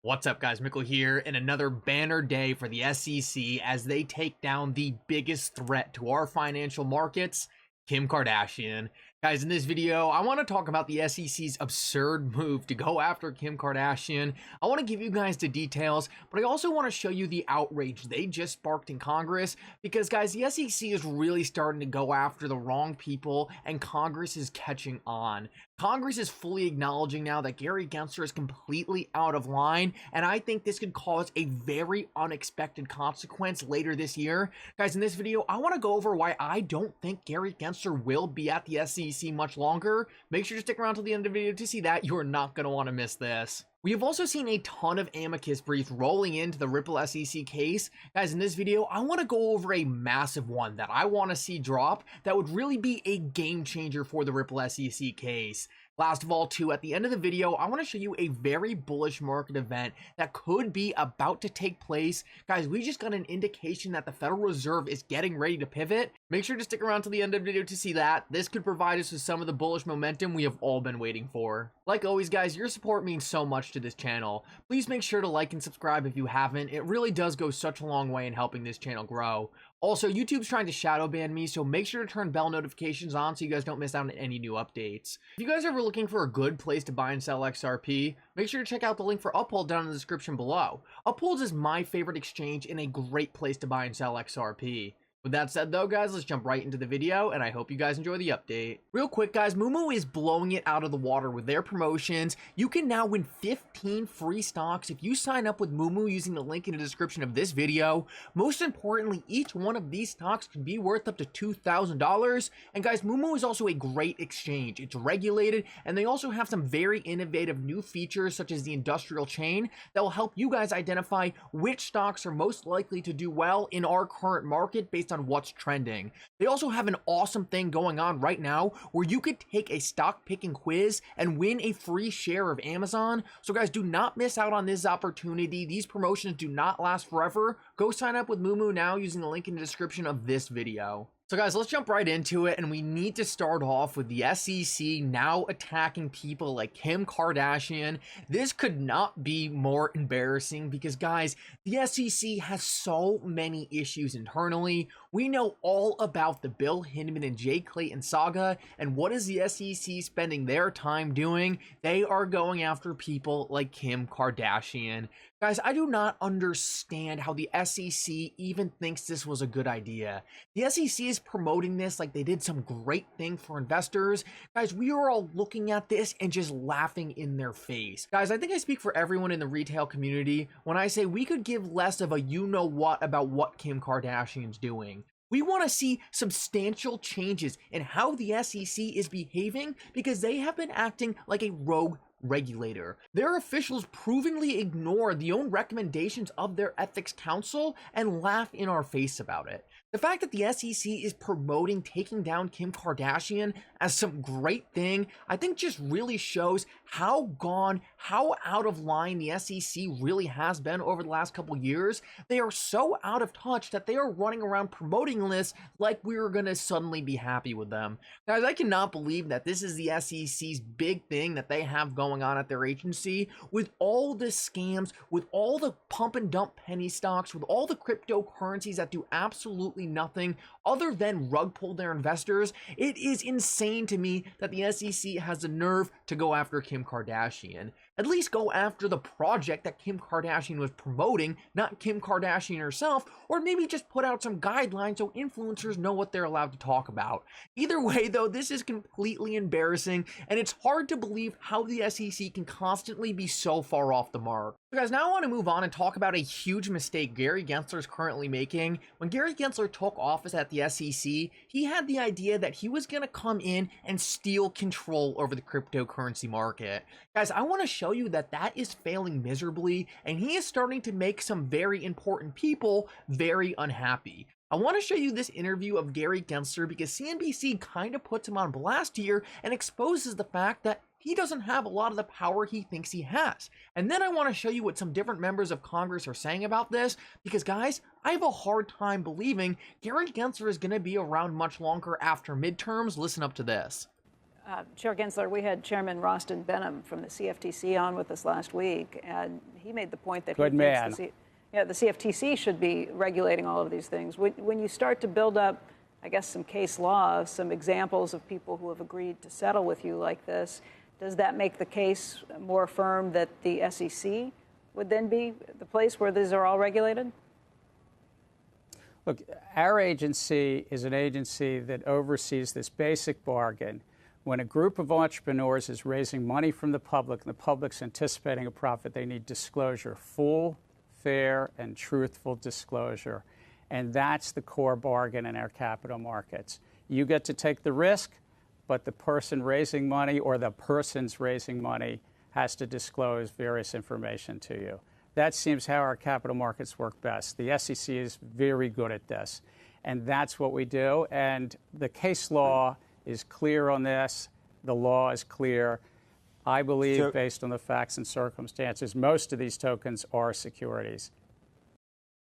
What's up, guys? Mickle here, and another banner day for the SEC as they take down the biggest threat to our financial markets, Kim Kardashian. Guys, in this video, I want to talk about the SEC's absurd move to go after Kim Kardashian. I want to give you guys the details, but I also want to show you the outrage they just sparked in Congress because, guys, the SEC is really starting to go after the wrong people, and Congress is catching on. Congress is fully acknowledging now that Gary Gensler is completely out of line, and I think this could cause a very unexpected consequence later this year. Guys, in this video, I want to go over why I don't think Gary Gensler will be at the SEC much longer. Make sure to stick around till the end of the video to see that. You are not going to want to miss this. We have also seen a ton of amicus briefs rolling into the Ripple SEC case. Guys, in this video, I want to go over a massive one that I want to see drop that would really be a game changer for the Ripple SEC case. Last of all, too, at the end of the video, I want to show you a very bullish market event that could be about to take place. Guys, we just got an indication that the Federal Reserve is getting ready to pivot. Make sure to stick around to the end of the video to see that. This could provide us with some of the bullish momentum we have all been waiting for. Like always, guys, your support means so much to this channel. Please make sure to like and subscribe if you haven't. It really does go such a long way in helping this channel grow. Also, YouTube's trying to shadow ban me, so make sure to turn bell notifications on so you guys don't miss out on any new updates. If you guys are ever looking for a good place to buy and sell XRP, make sure to check out the link for Uphold down in the description below. Uphold is my favorite exchange and a great place to buy and sell XRP. With that said though, guys, let's jump right into the video, and I hope you guys enjoy the update. Real quick, guys, Moomoo is blowing it out of the water with their promotions. You can now win 15 free stocks if you sign up with Moomoo using the link in the description of this video. Most importantly, each one of these stocks can be worth up to $2,000. And guys, Moomoo is also a great exchange. It's regulated, and they also have some very innovative new features such as the industrial chain that will help you guys identify which stocks are most likely to do well in our current market based on what's trending. They also have an awesome thing going on right now where you could take a stock picking quiz and win a free share of Amazon. So guys, do not miss out on this opportunity. These promotions do not last forever. Go sign up with Moomoo now using the link in the description of this video. So guys, let's jump right into it, and we need to start off with the SEC now attacking people like Kim Kardashian. This could not be more embarrassing because, guys, the SEC has so many issues internally. We know all about the Bill Hinman and Jay Clayton saga, and what is the SEC spending their time doing? They are going after people like Kim Kardashian. Guys, I do not understand how the SEC even thinks this was a good idea. The SEC is promoting this like they did some great thing for investors. Guys, we are all looking at this and just laughing in their face. Guys, I think I speak for everyone in the retail community when I say we could give less of a you-know-what about what Kim Kardashian's doing. We want to see substantial changes in how the SEC is behaving because they have been acting like a rogue regulator. Their officials provingly ignore the own recommendations of their ethics council and laugh in our face about it. The fact that the SEC is promoting taking down Kim Kardashian as some great thing, I think just really shows how out of line the SEC really has been over the last couple years. They are so out of touch that they are running around promoting lists like we were going to suddenly be happy with them. Guys, I cannot believe that this is the SEC's big thing that they have going on at their agency with all the scams, with all the pump and dump penny stocks, with all the cryptocurrencies that do absolutely nothing other than rug pull their investors. It is insane to me that the SEC has the nerve to go after Kim Kardashian. At least go after the project that Kim Kardashian was promoting, not Kim Kardashian herself, or maybe just put out some guidelines so influencers know what they're allowed to talk about. Either way, though, this is completely embarrassing, and it's hard to believe how the SEC can constantly be so far off the mark. So guys, now I want to move on and talk about a huge mistake Gary Gensler is currently making. When Gary Gensler took office at the SEC, he had the idea that he was going to come in and steal control over the cryptocurrency market. Guys, I want to show you that that is failing miserably, and he is starting to make some very important people very unhappy. I want to show you this interview of Gary Gensler because CNBC kind of puts him on blast here and exposes the fact that he doesn't have a lot of the power he thinks he has. And then I want to show you what some different members of Congress are saying about this because, guys, I have a hard time believing Gary Gensler is going to be around much longer after midterms. Listen up to this. Chair Gensler, we had Chairman Rostin Benham from the CFTC on with us last week, and he made the point that the CFTC should be regulating all of these things. When you start to build up, I guess, some case law, some examples of people who have agreed to settle with you like this, does that make the case more firm that the SEC would then be the place where these are all regulated? Look, our agency is an agency that oversees this basic bargain. When a group of entrepreneurs is raising money from the public and the public's anticipating a profit, they need disclosure, full, fair, and truthful disclosure. And that's the core bargain in our capital markets. You get to take the risk, but the person raising money or the persons raising money has to disclose various information to you. That seems how our capital markets work best. The SEC is very good at this, and that's what we do. And the case law is clear on this. The law is clear. I believe, based on the facts and circumstances, most of these tokens are securities.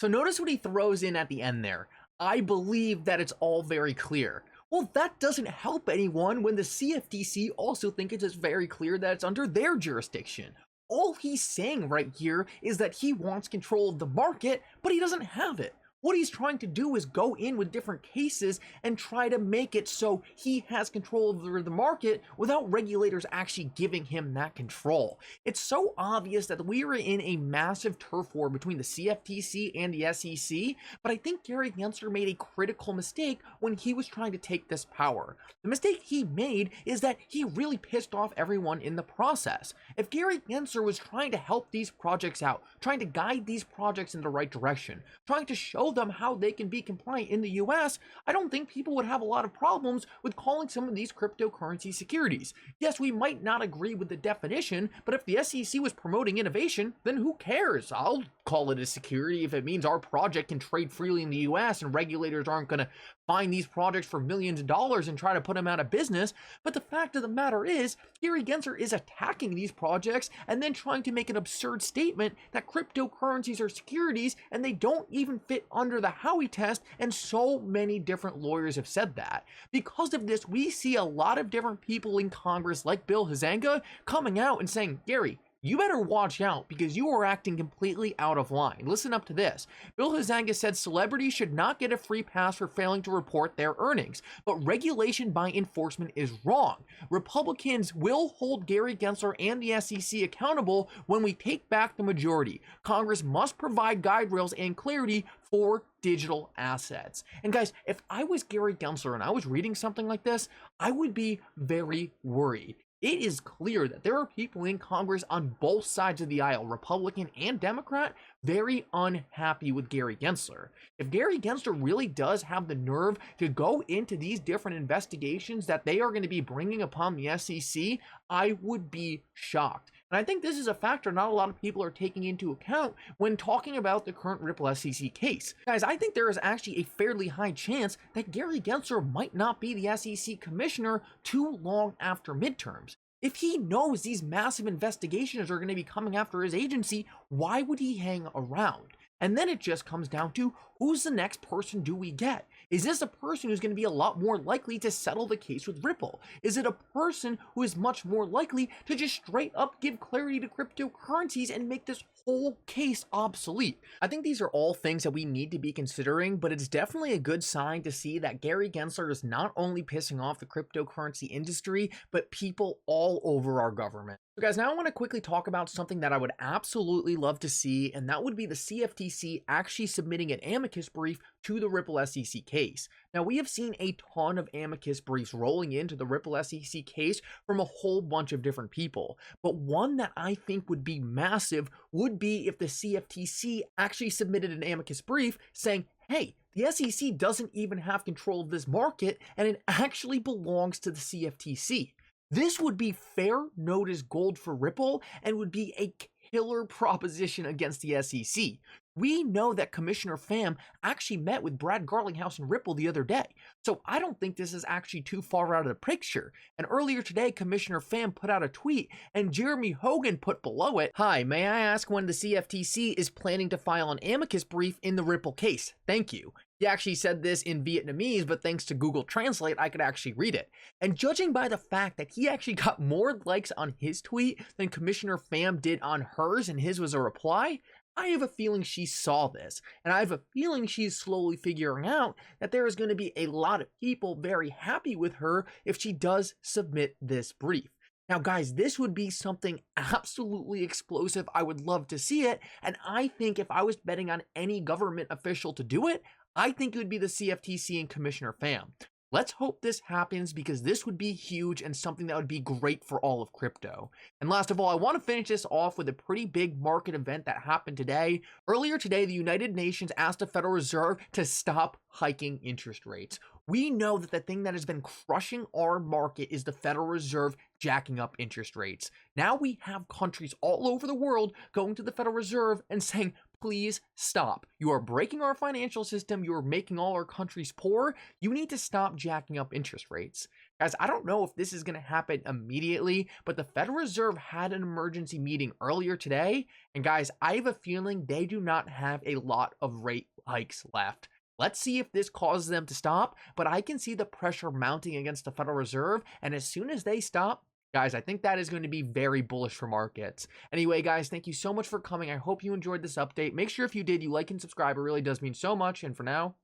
So notice what he throws in at the end there. I believe that it's all very clear. Well, that doesn't help anyone when the CFTC also think it's very clear that it's under their jurisdiction. All he's saying right here is that he wants control of the market, but he doesn't have it. What he's trying to do is go in with different cases and try to make it so he has control over the market without regulators actually giving him that control. It's so obvious that we are in a massive turf war between the CFTC and the SEC, but I think Gary Gensler made a critical mistake when he was trying to take this power. The mistake he made is that he really pissed off everyone in the process. If Gary Gensler was trying to help these projects out, trying to guide these projects in the right direction, trying to show them how they can be compliant in the US, I don't think people would have a lot of problems with calling some of these cryptocurrency securities. Yes, we might not agree with the definition, but if the SEC was promoting innovation, then who cares? I'll call it a security if it means our project can trade freely in the US and regulators aren't going to find these projects for millions of dollars and try to put them out of business. But the fact of the matter is, Gary Gensler is attacking these projects and then trying to make an absurd statement that cryptocurrencies are securities and they don't even fit under the Howey test, and so many different lawyers have said that. Because of this, we see a lot of different people in Congress like Bill Huizenga coming out and saying, Gary, you better watch out because you are acting completely out of line. Listen up to this. Bill Huizenga said celebrities should not get a free pass for failing to report their earnings, but regulation by enforcement is wrong. Republicans will hold Gary Gensler and the SEC accountable when we take back the majority. Congress must provide guide rails and clarity for digital assets. And guys, if I was Gary Gensler and I was reading something like this, I would be very worried. It is clear that there are people in Congress on both sides of the aisle, Republican and Democrat, very unhappy with Gary Gensler. If Gary Gensler really does have the nerve to go into these different investigations that they are going to be bringing upon the SEC, I would be shocked. And I think this is a factor not a lot of people are taking into account when talking about the current Ripple SEC case. Guys, I think there is actually a fairly high chance that Gary Gensler might not be the SEC commissioner too long after midterms. If he knows these massive investigations are going to be coming after his agency, why would he hang around? And then it just comes down to, who's the next person do we get? Is this a person who's going to be a lot more likely to settle the case with Ripple? Is it a person who is much more likely to just straight up give clarity to cryptocurrencies and make this whole case obsolete? I think these are all things that we need to be considering, but it's definitely a good sign to see that Gary Gensler is not only pissing off the cryptocurrency industry, but people all over our government. So guys, now I want to quickly talk about something that I would absolutely love to see, and that would be the CFTC actually submitting an amicus brief to the Ripple SEC case. Now, we have seen a ton of amicus briefs rolling into the Ripple SEC case from a whole bunch of different people, but one that I think would be massive would be if the CFTC actually submitted an amicus brief saying, hey, the SEC doesn't even have control of this market, and it actually belongs to the CFTC. This would be fair notice gold for Ripple and would be a killer proposition against the SEC. We know that Commissioner Pham actually met with Brad Garlinghouse and Ripple the other day. So I don't think this is actually too far out of the picture. And earlier today, Commissioner Pham put out a tweet and Jeremy Hogan put below it, "Hi, may I ask when the CFTC is planning to file an amicus brief in the Ripple case? Thank you." He actually said this in Vietnamese, but thanks to Google Translate, I could actually read it. And judging by the fact that he actually got more likes on his tweet than Commissioner Pham did on hers, and his was a reply, I have a feeling she saw this, and I have a feeling she's slowly figuring out that there is going to be a lot of people very happy with her if she does submit this brief. Now, guys, this would be something absolutely explosive. I would love to see it, and I think if I was betting on any government official to do it, I think it would be the CFTC and Commissioner Pham. Let's hope this happens because this would be huge and something that would be great for all of crypto. And last of all, I want to finish this off with a pretty big market event that happened today. Earlier today, the United Nations asked the Federal Reserve to stop hiking interest rates. We know that the thing that has been crushing our market is the Federal Reserve jacking up interest rates. Now we have countries all over the world going to the Federal Reserve and saying, please stop. You are breaking our financial system. You are making all our countries poor. You need to stop jacking up interest rates. Guys, I don't know if this is going to happen immediately, but the Federal Reserve had an emergency meeting earlier today. And guys, I have a feeling they do not have a lot of rate hikes left. Let's see if this causes them to stop, but I can see the pressure mounting against the Federal Reserve, and as soon as they stop, guys, I think that is going to be very bullish for markets. Anyway, guys, thank you so much for coming. I hope you enjoyed this update. Make sure if you did, you like and subscribe. It really does mean so much, and for now,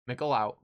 Mickle out.